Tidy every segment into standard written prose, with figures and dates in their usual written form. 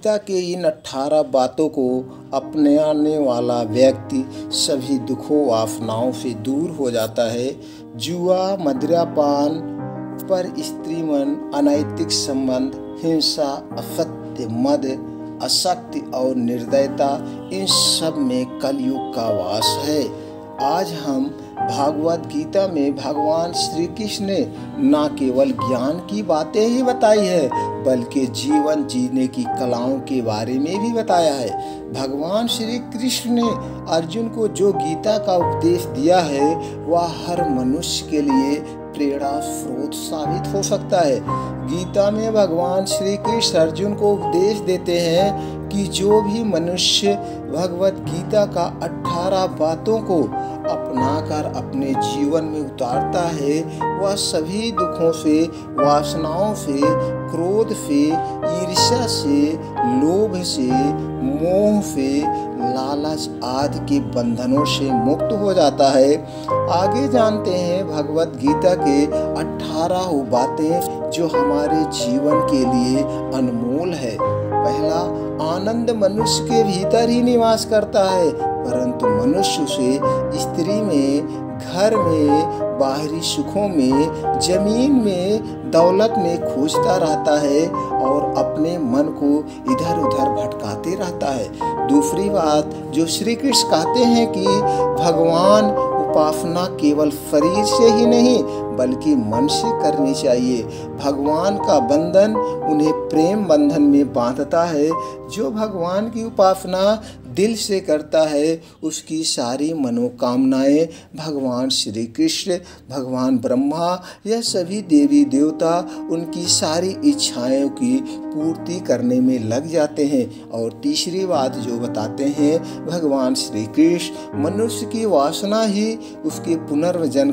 गीता के इन 18 बातों को अपनाने वाला व्यक्ति सभी दुखों वासनाओं से दूर हो जाता है। जुआ, मदिरापान, पर स्त्री मन, अनैतिक संबंध, हिंसा, असत्य, मद, अशक्ति और निर्दयता, इन सब में कलयुग का वास है। आज हम भागवत गीता में भगवान श्री कृष्ण ने न केवल ज्ञान की बातें ही बताई है बल्कि जीवन जीने की कलाओं के बारे में भी बताया है। भगवान श्री कृष्ण ने अर्जुन को जो गीता का उपदेश दिया है वह हर मनुष्य के लिए प्रेरणा स्रोत साबित हो सकता है। गीता में भगवान श्री कृष्ण अर्जुन को उपदेश देते हैं कि जो भी मनुष्य भगवत गीता का 18 बातों को अपनाकर अपने जीवन में उतारता है वह सभी दुखों से, वासनाओं से, क्रोध से, ईर्ष्या से, लोभ से, मोह से, लालच आदि के बंधनों से मुक्त हो जाता है। आगे जानते हैं भगवत गीता के 18 बातें जो हमारे जीवन के लिए अनमोल है। पहला, आनंद मनुष्य के भीतर ही निवास करता है, परंतु मनुष्य उसे स्त्री में, घर में, बाहरी सुखों में, जमीन में, दौलत में खोजता रहता है और अपने मन को इधर उधर भटकाते रहता है। दूसरी बात जो श्री कृष्ण कहते हैं कि भगवान उपासना केवल शरीर से ही नहीं बल्कि मन से करनी चाहिए। भगवान का बंधन उन्हें प्रेम बंधन में बांधता है। जो भगवान की उपासना दिल से करता है उसकी सारी मनोकामनाएं भगवान श्री कृष्ण, भगवान ब्रह्मा या सभी देवी देवता उनकी सारी इच्छाओं की पूर्ति करने में लग जाते हैं। और तीसरी बात जो बताते हैं भगवान श्री कृष्ण, मनुष्य की वासना ही उसके पुनर्जन्म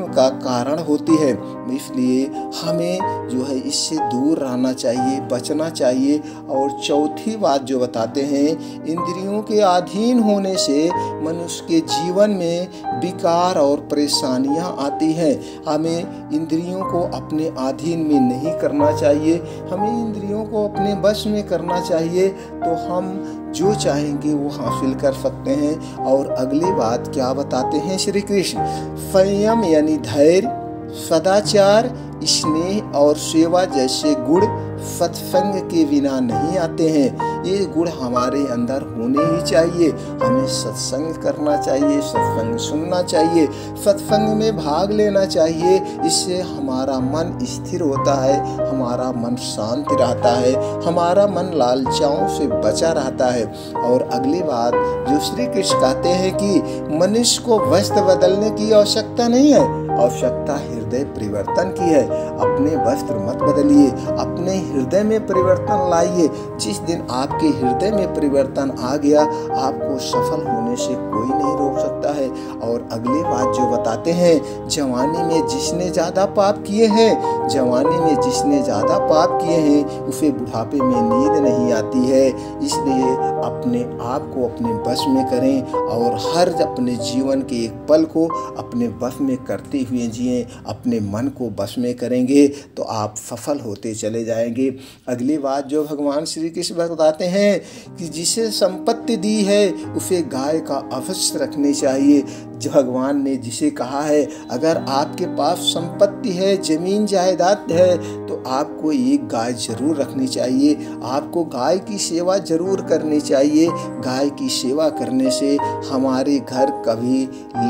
का कारण होती है। इसलिए हमें जो है इससे दूर रहना चाहिए, बचना चाहिए। और चौथी बात जो बताते हैं, इंद्रियों के अधीन होने से मनुष्य के जीवन में विकार और परेशानियां आती हैं। हमें इंद्रियों को अपने अधीन में नहीं करना चाहिए, हमें इंद्रियों को अपने वश में करना चाहिए तो हम जो चाहेंगे वो हासिल कर सकते हैं। और अगली बात क्या बताते हैं श्री कृष्ण, संयम यानी धैर्य, सदाचार, स्नेह और सेवा जैसे गुण सत्संग के बिना नहीं आते हैं। ये गुण हमारे अंदर होने ही चाहिए। हमें सत्संग करना चाहिए, सत्संग सुनना चाहिए, सत्संग में भाग लेना चाहिए। इससे हमारा मन स्थिर होता है, हमारा मन शांत रहता है, हमारा मन लालचाओं से बचा रहता है। और अगली बात जो श्री कृष्ण कहते हैं कि मनुष्य को वस्त्र बदलने की आवश्यकता नहीं है, आवश्यकता हृदय परिवर्तन की है। अपने वस्त्र मत बदलिए, अपने हृदय में परिवर्तन लाइए। जिस दिन आपके हृदय में परिवर्तन आ गया आपको सफल होने से कोई नहीं रोक सकता है। और अगली बात जो बताते हैं, जवानी में जिसने ज़्यादा पाप किए हैं, जवानी में जिसने ज़्यादा पाप किए हैं उसे बुढ़ापे में नींद नहीं आती है। इसलिए अपने आप को अपने वश में करें और हर अपने जीवन के एक पल को अपने वश में करते हुए जिएं। अपने मन को वश में करेंगे तो आप सफल होते चले जाएंगे। अगली बात जो भगवान श्री कृष्ण बताते हैं कि जिसे संपत्ति दी है उसे गाय का अवश्य रखनी चाहिए। भगवान ने जिसे कहा है अगर आपके पास संपत्ति है, जमीन जायदाद है तो आपको एक गाय जरूर रखनी चाहिए, आपको गाय की सेवा जरूर करनी चाहिए। गाय की सेवा करने से हमारे घर कभी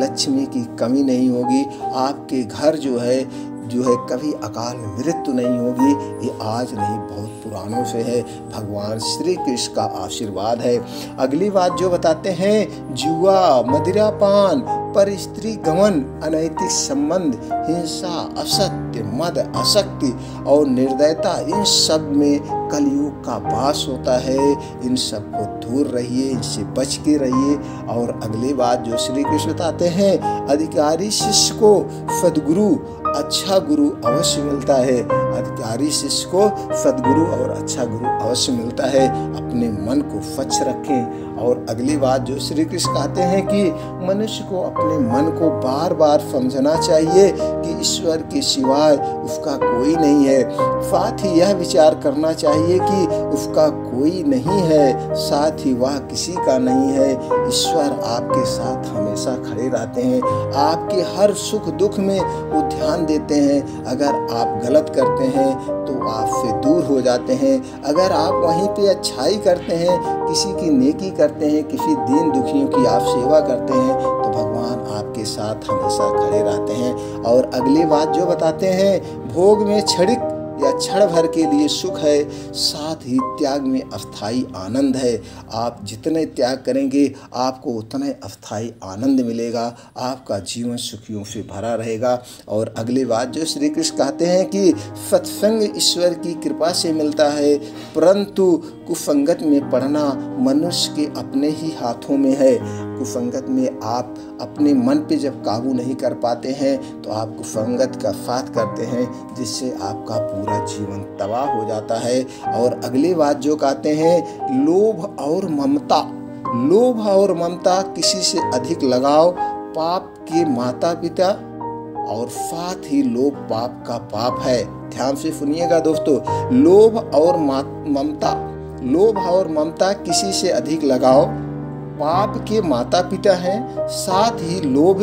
लक्ष्मी की कमी नहीं होगी, आपके घर जो है कभी अकाल मृत्यु नहीं होगी। ये आज नहीं बहुत पुरानों से है, भगवान श्री कृष्ण का आशीर्वाद है। अगली बात जो बताते हैं, जुआ, मदिरापान, पर स्त्री गमन, अनैतिक संबंध, हिंसा, असत्य, मद, अशक्ति और निर्दयता, इन सब में कलयुग का वास होता है। इन सब को दूर रहिए, इनसे बच के रहिए। और अगली बात जो श्री कृष्ण बताते हैं, अधिकारी शिष्य को सद्गुरु, अच्छा गुरु अवश्य मिलता है। अधिकारी शिष्य को सद्गुरु और अच्छा गुरु अवश्य मिलता है। अपने मन को स्वच्छ रखें। और अगली बात जो श्री कृष्ण कहते हैं कि मनुष्य को अपने मन को बार बार समझना चाहिए कि ईश्वर के सिवा सिवाय उसका कोई नहीं है। साथ ही यह विचार करना चाहिए कि उसका कोई नहीं है, साथ ही वह किसी का नहीं है। ईश्वर आपके साथ हमेशा खड़े रहते हैं, आपके हर सुख दुख में वो ध्यान देते हैं। अगर आप गलत करते हैं तो आपसे दूर हो जाते हैं, अगर आप वहीं पे अच्छाई करते हैं, किसी की नेकी करते हैं, किसी दीन दुखियों की आप सेवा करते हैं, तो भगवान आपके साथ हमेशा खड़े रहते हैं। और अगली बात जो बताते हैं, भोग में क्षणिक या क्षण भर के लिए सुख है, साथ ही त्याग में अस्थाई आनंद है। आप जितने त्याग करेंगे आपको उतना अस्थाई आनंद मिलेगा, आपका जीवन सुखियों से भरा रहेगा। और अगली बात जो श्री कृष्ण कहते हैं कि सत्संग ईश्वर की कृपा से मिलता है, परंतु कुसंगत में पड़ना मनुष्य के अपने ही हाथों में है। कुसंगत में आप अपने मन पे जब काबू नहीं कर पाते हैं तो आप कुसंगत का साथ करते हैं, जिससे आपका पूरा जीवन तबाह हो जाता है। और अगली बात जो कहते हैं, लोभ और ममता। लोभ और ममता किसी से अधिक लगाव पाप के माता पिता, और साथ ही लोभ पाप का पाप है। ध्यान से सुनिएगा दोस्तों, लोभ और ममता, लोभ और ममता किसी से अधिक लगाव पाप के माता पिता हैं, साथ ही लोभ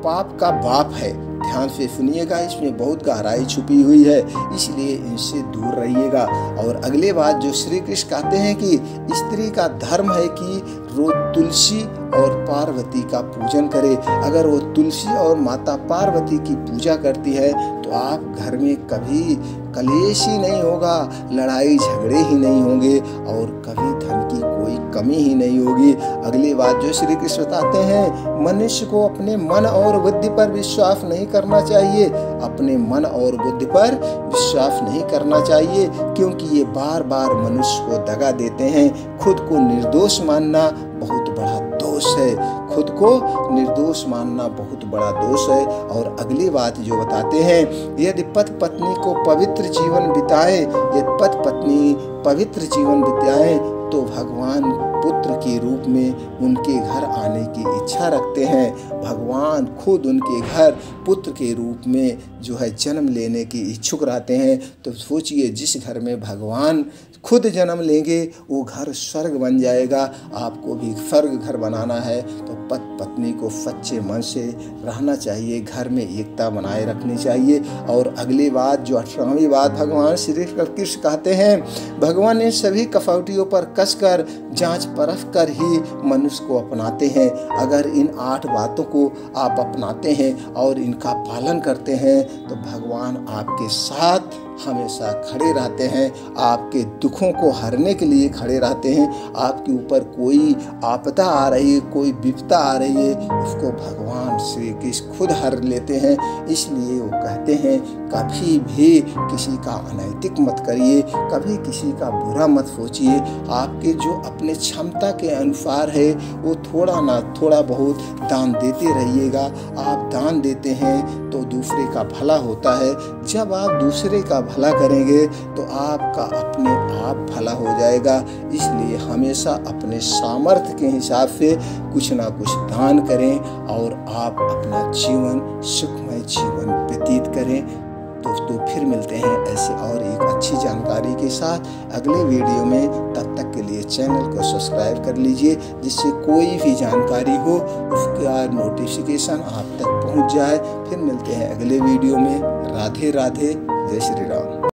पाप का बाप है। ध्यान से सुनिएगा, इसमें बहुत गहराई छुपी हुई है, इसलिए इनसे दूर रहिएगा। और अगले बात जो श्री कृष्ण कहते हैं कि स्त्री का धर्म है कि रोज तुलसी और पार्वती का पूजन करे। अगर वो तुलसी और माता पार्वती की पूजा करती है तो आप घर में कभी कलेश ही नहीं होगा, लड़ाई झगड़े ही नहीं होंगे, और कभी धन की कोई कमी ही नहीं होगी। अगली बात जो श्री कृष्ण बताते हैं, मनुष्य को अपने मन और बुद्धि पर विश्वास नहीं करना चाहिए, अपने मन और बुद्धि पर विश्वास नहीं करना चाहिए, क्योंकि ये बार बार मनुष्य को दगा देते हैं। खुद को निर्दोष मानना बहुत बड़ा दोष है, खुद को निर्दोष मानना बहुत बड़ा दोष है। और अगली बात जो बताते हैं, यदि पति पत्नी को पवित्र जीवन बिताए, यदि पति पत्नी पवित्र जीवन बिताए तो भगवान पुत्र के रूप में उनके घर आने की इच्छा रखते हैं। भगवान खुद उनके घर पुत्र के रूप में जो है जन्म लेने की इच्छुक रहते हैं। तो सोचिए, जिस घर में भगवान खुद जन्म लेंगे वो घर स्वर्ग बन जाएगा। आपको भी स्वर्ग घर बनाना है तो पति पत्नी को सच्चे मन से रहना चाहिए, घर में एकता बनाए रखनी चाहिए। और अगली बात जो 18वीं बात भगवान श्री कृष्ण कहते हैं, भगवान ने सभी कसौटियों पर कसकर जांच परख कर ही मनुष्य को अपनाते हैं। अगर इन 8 बातों को आप अपनाते हैं और इनका पालन करते हैं तो भगवान आपके साथ हमेशा खड़े रहते हैं, आपके दुखों को हरने के लिए खड़े रहते हैं। आपके ऊपर कोई आपदा आ रही है, कोई विपदा आ रही है, उसको भगवान श्री कृष्ण खुद हर लेते हैं। इसलिए वो कहते हैं, कभी भी किसी का अनैतिक मत करिए, कभी किसी का बुरा मत सोचिए। आपके जो अपने क्षमता के अनुसार है वो थोड़ा ना थोड़ा बहुत दान देते रहिएगा। आप दान देते हैं तो दूसरे का भला होता है। जब आप दूसरे का भला करेंगे तो आपका अपने आप भला हो जाएगा। इसलिए हमेशा अपने सामर्थ्य के हिसाब से कुछ ना कुछ दान करें और आप अपना जीवन सुखमय जीवन व्यतीत करें। दोस्तों फिर मिलते हैं ऐसे और एक अच्छी जानकारी के साथ अगले वीडियो में। तब तक के लिए चैनल को सब्सक्राइब कर लीजिए, जिससे कोई भी जानकारी हो उसका नोटिफिकेशन आप तक पहुंच जाए। फिर मिलते हैं अगले वीडियो में। राधे राधे, जय श्री राम।